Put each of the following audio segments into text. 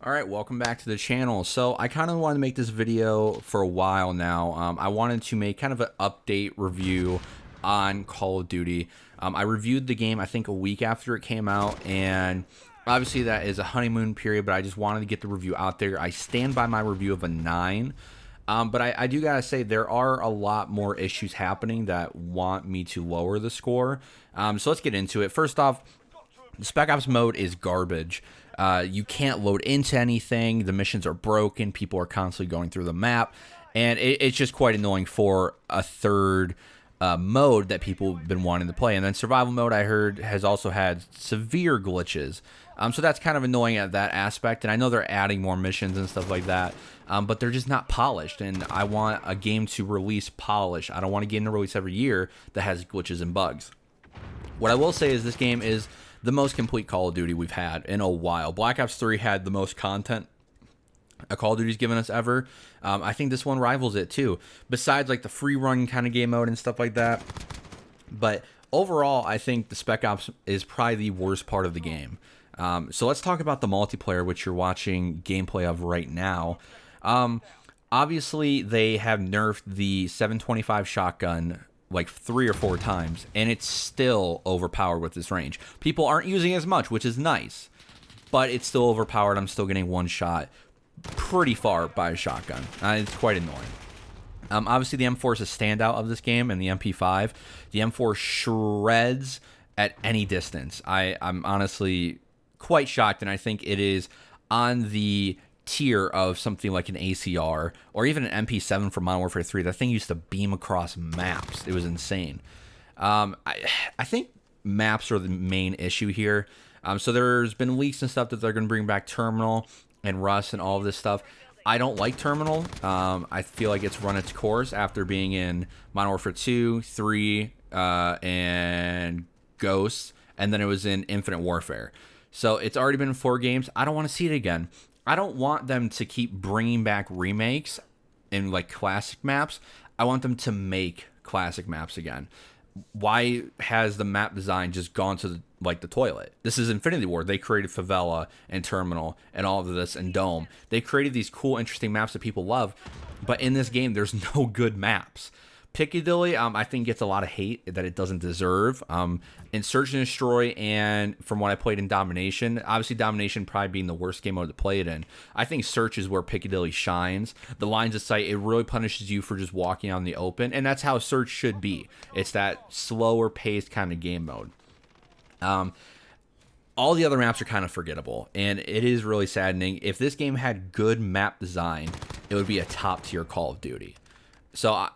All right, welcome back to the channel. So I kind of wanted to make this video for a while now. I wanted to make kind of an update review on Call of Duty. I reviewed the game, I think, a week after it came out, and obviously that is a honeymoon period, but I just wanted to get the review out there. I stand by my review of a 9. But I do gotta say there are a lot more issues happening that want me to lower the score. So let's get into it. First off, the Spec Ops mode is garbage. You can't load into anything. The missions are broken. People are constantly going through the map. And it's just quite annoying for a third mode that people have been wanting to play. And then survival mode, I heard, has also had severe glitches. So that's kind of annoying at that aspect. And I know they're adding more missions and stuff like that. But they're just not polished. And I want a game to release polish. I don't want a game to release every year that has glitches and bugs. What I will say is this game is the most complete Call of Duty we've had in a while. Black Ops 3 had the most content a Call of Duty's given us ever. I think this one rivals it too, besides like the free run kind of game mode and stuff like that. But overall, I think the Spec Ops is probably the worst part of the game. So let's talk about the multiplayer, which you're watching gameplay of right now. Obviously, they have nerfed the 725 shotgun like 3 or 4 times, and it's still overpowered with this range. People aren't using it as much, which is nice, but it's still overpowered. I'm still getting one shot pretty far by a shotgun. It's quite annoying. Obviously, the M4 is a standout of this game, and the MP5. The M4 shreds at any distance. I'm honestly quite shocked, and I think it is on the tier of something like an ACR or even an MP7 from Modern Warfare 3. That thing used to beam across maps. It was insane. I think maps are the main issue here. So there's been leaks and stuff that they're going to bring back Terminal and Rust and all of this stuff. I don't like Terminal. I feel like it's run its course after being in Modern Warfare 2, 3, and Ghosts, and then it was in Infinite Warfare. So it's already been 4 games. I don't want to see it again. I don't want them to keep bringing back remakes in like classic maps. I want them to make classic maps again. Why has the map design just gone to the toilet? This is Infinity Ward. They created Favela and Terminal and all of this and Dome. They created these cool, interesting maps that people love. But in this game, there's no good maps. Piccadilly, I think gets a lot of hate that it doesn't deserve. In Search and Destroy, and from what I played in Domination, obviously Domination probably being the worst game mode to play it in, I think Search is where Piccadilly shines. The lines of sight, it really punishes you for just walking out in the open, and that's how Search should be. It's that slower paced kind of game mode. All the other maps are kind of forgettable, and it is really saddening. If this game had good map design, it would be a top tier Call of Duty. So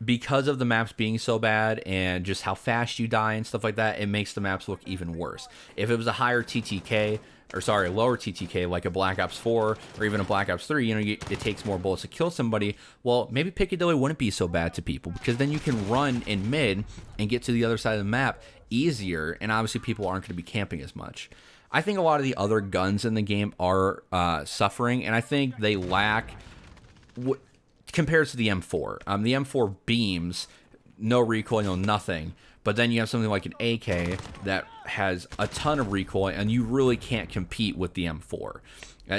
because of the maps being so bad and just how fast you die and stuff like that, it makes the maps look even worse. If it was a higher TTK, or sorry, lower TTK, like a Black Ops 4 or even a Black Ops 3, you know, it takes more bullets to kill somebody, well, maybe Piccadilly wouldn't be so bad to people, because then you can run in mid and get to the other side of the map easier, and obviously people aren't going to be camping as much. I think a lot of the other guns in the game are suffering, and I think they lack compared to the M4. The M4 beams, no recoil, no nothing. But then you have something like an AK that has a ton of recoil, and you really can't compete with the M4.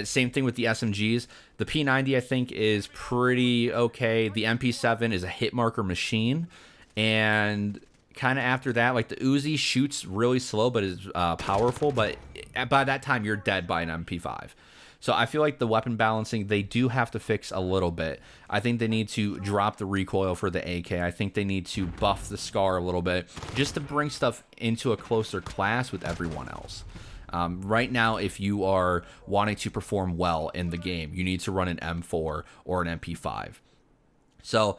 Same thing with the SMGs. The P90, I think, is pretty okay. The MP7 is a hit marker machine. And kind of after that, like the Uzi shoots really slow but is powerful. But by that time, you're dead by an MP5. So I feel like the weapon balancing, they do have to fix a little bit. I think they need to drop the recoil for the AK. I think they need to buff the SCAR a little bit just to bring stuff into a closer class with everyone else. Right now, if you are wanting to perform well in the game, you need to run an M4 or an MP5. So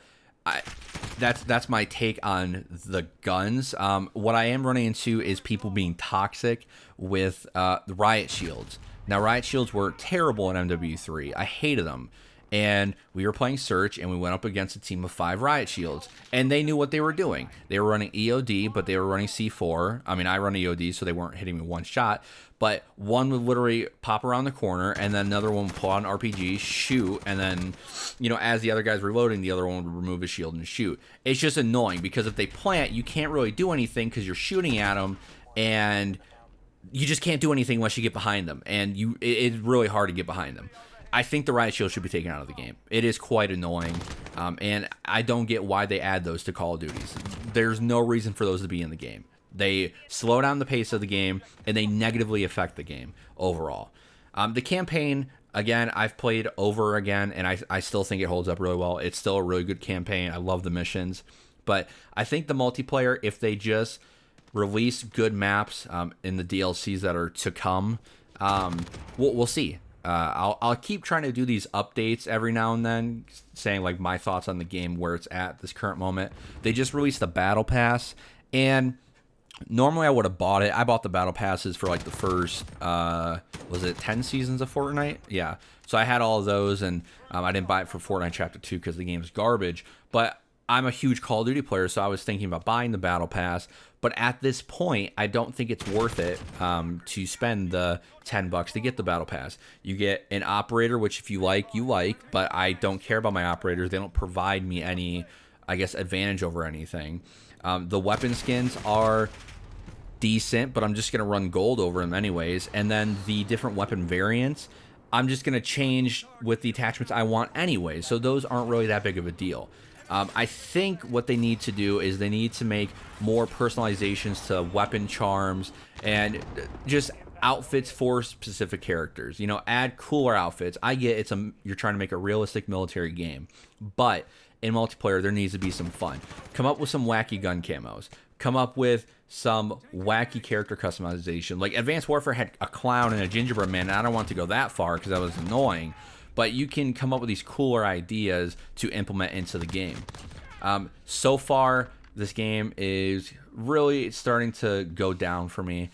that's my take on the guns. What I am running into is people being toxic with the riot shields. Now, riot shields were terrible in MW3. I hated them. And we were playing Search, and we went up against a team of 5 riot shields. And they knew what they were doing. They were running EOD, but they were running C4. I mean, I run EOD, so they weren't hitting me one shot. But one would literally pop around the corner, and then another one would pull out an RPG, shoot, and then, you know, as the other guy's reloading, the other one would remove his shield and shoot. It's just annoying, because if they plant, you can't really do anything because you're shooting at them, and you just can't do anything unless you get behind them, and it's really hard to get behind them. I think the riot shield should be taken out of the game. It is quite annoying, and I don't get why they add those to Call of Duties. There's no reason for those to be in the game. They slow down the pace of the game, and they negatively affect the game overall. The campaign, again, I've played over again, and I still think it holds up really well. It's still a really good campaign. I love the missions. But I think the multiplayer, if they just release good maps in the DLCs that are to come, we'll see. I'll keep trying to do these updates every now and then, saying like my thoughts on the game, where it's at this current moment. They just released the Battle Pass, and normally I would have bought it. I bought the Battle Passes for like the first, was it 10 seasons of Fortnite? Yeah. So I had all of those, and I didn't buy it for Fortnite Chapter 2 because the game's garbage. But I'm a huge Call of Duty player, so I was thinking about buying the Battle Pass. But at this point, I don't think it's worth it to spend the $10 to get the Battle Pass. You get an operator, which if you like, but I don't care about my operators. They don't provide me any, I guess, advantage over anything. The weapon skins are decent, but I'm just going to run gold over them anyways. And then the different weapon variants, I'm just going to change with the attachments I want anyway. So those aren't really that big of a deal. I think what they need to do is they need to make more personalizations to weapon charms and just outfits for specific characters. You know, add cooler outfits. I get you're trying to make a realistic military game, but in multiplayer there needs to be some fun. Come up with some wacky gun camos. Come up with some wacky character customization. Like Advanced Warfare had a clown and a gingerbread man, and I don't want to go that far because that was annoying. But you can come up with these cooler ideas to implement into the game. So far, this game is really starting to go down for me.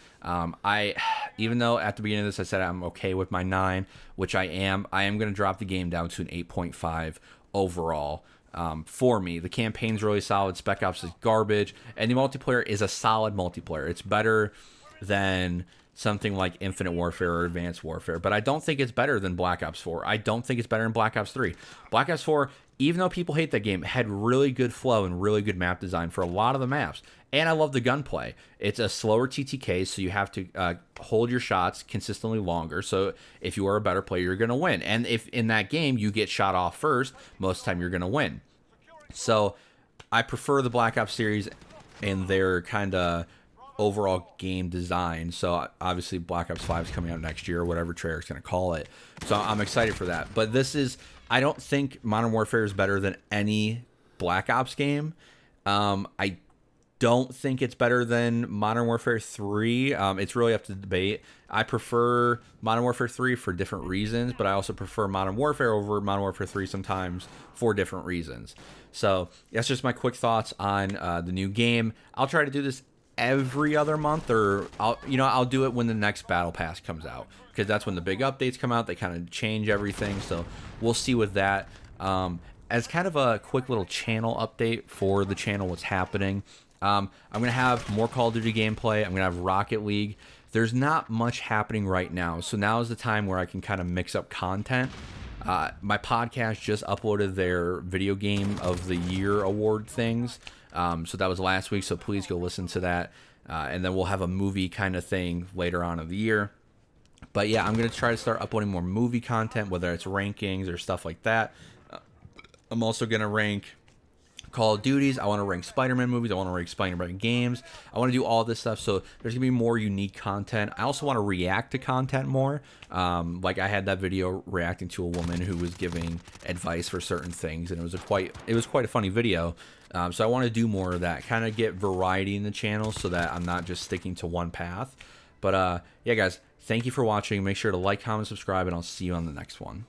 Even though at the beginning of this I said I'm okay with my 9, which I am going to drop the game down to an 8.5 overall. For me, the campaign's really solid. Spec Ops is garbage, and the multiplayer is a solid multiplayer. It's better than something like Infinite Warfare or Advanced Warfare, but I don't think it's better than Black Ops 4. I don't think it's better than Black Ops 3. Black Ops 4, even though people hate that game, had really good flow and really good map design for a lot of the maps. And I love the gunplay. It's a slower TTK, so you have to hold your shots consistently longer. So if you are a better player, you're going to win. And if in that game you get shot off first, most of the time you're going to win. So I prefer the Black Ops series and their kind of overall game design. So obviously Black Ops 5 is coming out next year, or whatever Treyarch's going to call it. So I'm excited for that. But I don't think Modern Warfare is better than any Black Ops game. I don't think it's better than Modern Warfare 3. It's really up to debate. I prefer Modern Warfare 3 for different reasons, but I also prefer Modern Warfare over Modern Warfare 3 sometimes for different reasons. So that's just my quick thoughts on the new game. I'll try to do this every other month, or I'll do it when the next Battle Pass comes out, because that's when the big updates come out. They kind of change everything, so we'll see with that. As kind of a quick little channel update for the channel, what's happening, I'm gonna have more Call of Duty gameplay. I'm gonna have Rocket League. There's not much happening right now, so now is the time where I can kind of mix up content. My podcast just uploaded their Video Game of the Year award things. So that was last week, so please go listen to that. And then we'll have a movie kind of thing later on of the year. But yeah, I'm going to try to start uploading more movie content, whether it's rankings or stuff like that. I'm also going to rank Call of Duties. I want to rank Spider-Man movies. I want to rank Spider-Man games. I want to do all this stuff. So there's going to be more unique content. I also want to react to content more. Like I had that video reacting to a woman who was giving advice for certain things, and it was quite a funny video. So I want to do more of that, kind of get variety in the channel so that I'm not just sticking to one path. But yeah, guys, thank you for watching. Make sure to like, comment, subscribe, and I'll see you on the next one.